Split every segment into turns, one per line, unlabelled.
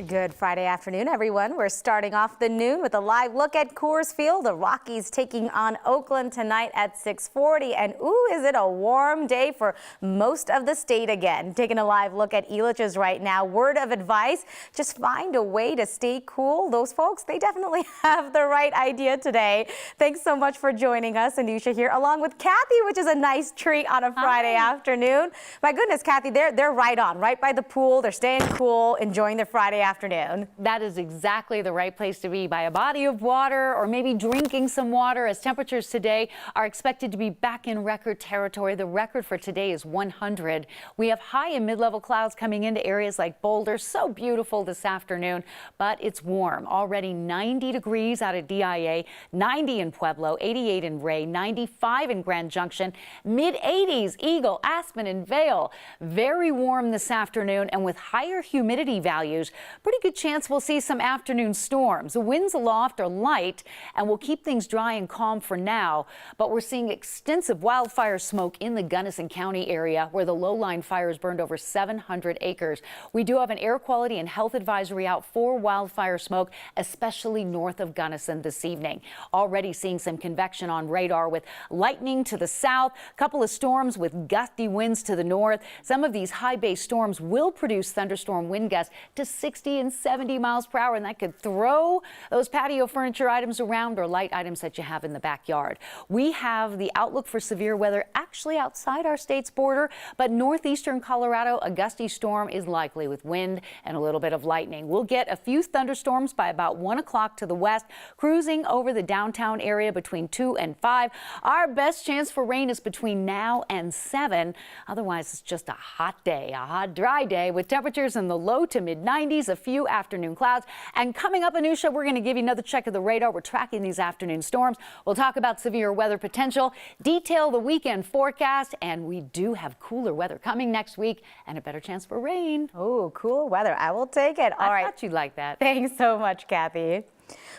Good Friday afternoon, everyone. We're starting off the noon with a live look at Coors Field. The Rockies taking on Oakland tonight at 6:40. And ooh, is it a warm day for most of the state again. Taking a live look at Elitch's right now. Word of advice, just find a way to stay cool. Those folks, they definitely have the right idea today. Thanks so much for joining us. Anusha here along with Kathy, which is a nice treat on a Friday afternoon. My goodness, Kathy, they're right on, right by the pool. They're staying cool, enjoying their Friday afternoon.
That is exactly the right place to be, by a body of water or maybe drinking some water, as temperatures today are expected to be back in record territory. The record for today is 100. We have high and mid-level clouds coming into areas like Boulder. So beautiful this afternoon, but it's warm. Already 90 degrees out at DIA, 90 in Pueblo, 88 in Ray, 95 in Grand Junction, mid-80s, Eagle, Aspen, and Vail. Very warm this afternoon, and with higher humidity values, pretty good chance we'll see some afternoon storms. The winds aloft are light and will keep things dry and calm for now, but we're seeing extensive wildfire smoke in the Gunnison County area, where the low-lying fires burned over 700 acres. We do have an air quality and health advisory out for wildfire smoke, especially north of Gunnison this evening. Already seeing some convection on radar with lightning to the south, a couple of storms with gusty winds to the north. Some of these high-base storms will produce thunderstorm wind gusts to 60 and 70 miles per hour, and that could throw those patio furniture items around or light items that you have in the backyard. We have the outlook for severe weather actually outside our state's border, but northeastern Colorado, a gusty storm is likely with wind and a little bit of lightning. We'll get a few thunderstorms by about 1 o'clock to the west, cruising over the downtown area between 2 and 5. Our best chance for rain is between now and 7. Otherwise, it's just a hot day, a hot, dry day with temperatures in the low to mid-90s, a few afternoon clouds. And coming up, Anusha, we're going to give you another check of the radar. We're tracking these afternoon storms. We'll talk about severe weather potential, detail the weekend forecast, and we do have cooler weather coming next week and a better chance for rain.
Oh, cool weather. I will take it. All right.
I thought you'd like that.
Thanks so much, Kathy.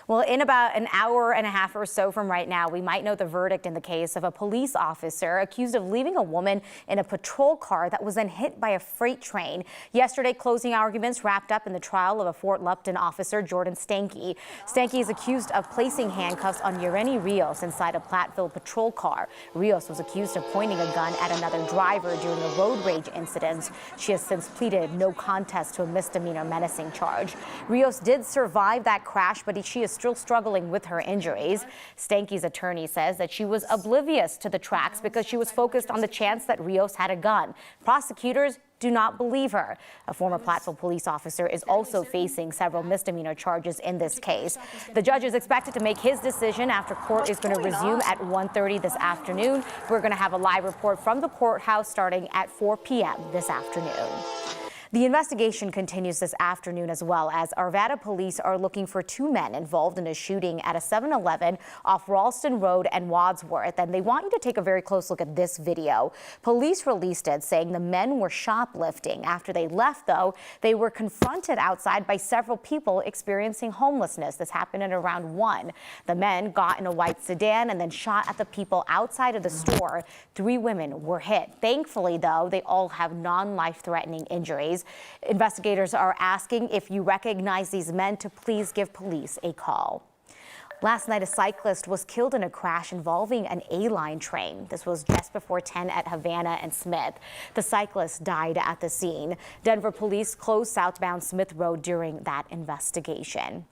Well, in about an hour and a half or so from right now, we might know the verdict in the case of a police officer accused of leaving a woman in a patrol car that was then hit by a freight train. Yesterday, closing arguments wrapped up in the trial of a Fort Lupton officer, Jordan Stanky. Stanky is accused of placing handcuffs on Yereni Rios inside a Platteville patrol car. Rios was accused of pointing a gun at another driver during a road rage incident. She has since pleaded no contest to a misdemeanor menacing charge. Rios did survive that crash, but she is still struggling with her injuries. Stanky's attorney says that she was oblivious to the tracks because she was focused on the chance that Rios had a gun. Prosecutors do not believe her. A former Platteville police officer is also facing several misdemeanor charges in this case. The judge is expected to make his decision after court is going to resume at 1:30 this afternoon. We're going to have a live report from the courthouse starting at 4 p.m. this afternoon. The investigation continues this afternoon as well, as Arvada police are looking for 2 men involved in a shooting at a 7-Eleven off Ralston Road and Wadsworth. And they want you to take a very close look at this video. Police released it, saying the men were shoplifting. After they left, though, they were confronted outside by several people experiencing homelessness. This happened at around 1. The men got in a white sedan and then shot at the people outside of the store. 3 women were hit. Thankfully, though, they all have non-life-threatening injuries. Investigators are asking if you recognize these men to please give police a call. Last night, a cyclist was killed in a crash involving an A-line train. This was just before 10 at Havana and Smith. The cyclist died at the scene. Denver police closed southbound Smith Road during that investigation.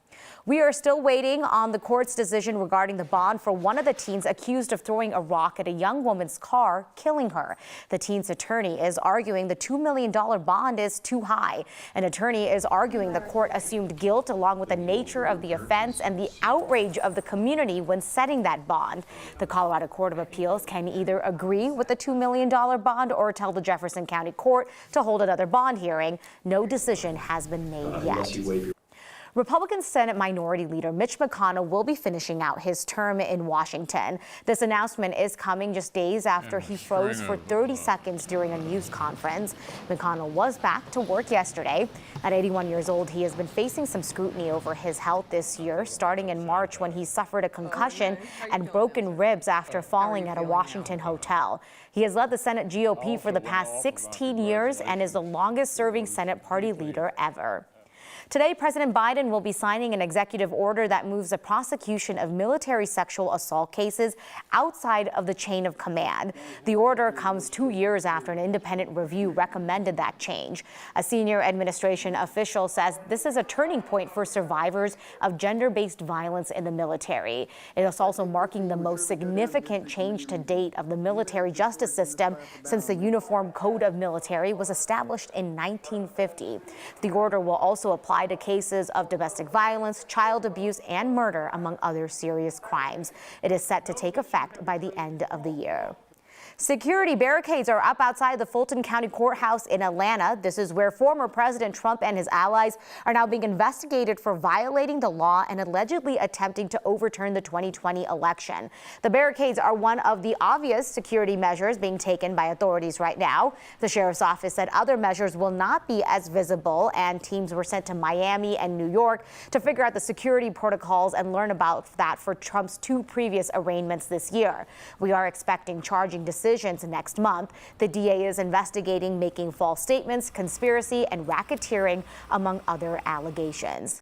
We are still waiting on the court's decision regarding the bond for one of the teens accused of throwing a rock at a young woman's car, killing her. The teen's attorney is arguing the $2 million bond is too high. An attorney is arguing the court assumed guilt along with the nature of the offense and the outrage of the community when setting that bond. The Colorado Court of Appeals can either agree with the $2 million bond or tell the Jefferson County Court to hold another bond hearing. No decision has been made yet. Republican Senate Minority Leader Mitch McConnell will be finishing out his term in Washington. This announcement is coming just days after he froze for 30 seconds during a news conference. McConnell was back to work yesterday. At 81 years old, he has been facing some scrutiny over his health this year, starting in March when he suffered a concussion and broken ribs after falling at a Washington hotel. He has led the Senate GOP for the past 16 years and is the longest-serving Senate party leader ever. Today, President Biden will be signing an executive order that moves the prosecution of military sexual assault cases outside of the chain of command. The order comes 2 years after an independent review recommended that change. A senior administration official says this is a turning point for survivors of gender-based violence in the military. It is also marking the most significant change to date of the military justice system since the Uniform Code of Military was established in 1950. The order will also apply to cases of domestic violence, child abuse, and murder, among other serious crimes. It is set to take effect by the end of the year. Security barricades are up outside the Fulton County Courthouse in Atlanta. This is where former President Trump and his allies are now being investigated for violating the law and allegedly attempting to overturn the 2020 election. The barricades are one of the obvious security measures being taken by authorities right now. The sheriff's office said other measures will not be as visible, and teams were sent to Miami and New York to figure out the security protocols and learn about that for Trump's 2 previous arraignments this year. We are expecting charging decisions next month. The DA is investigating making false statements, conspiracy, and racketeering, among other allegations.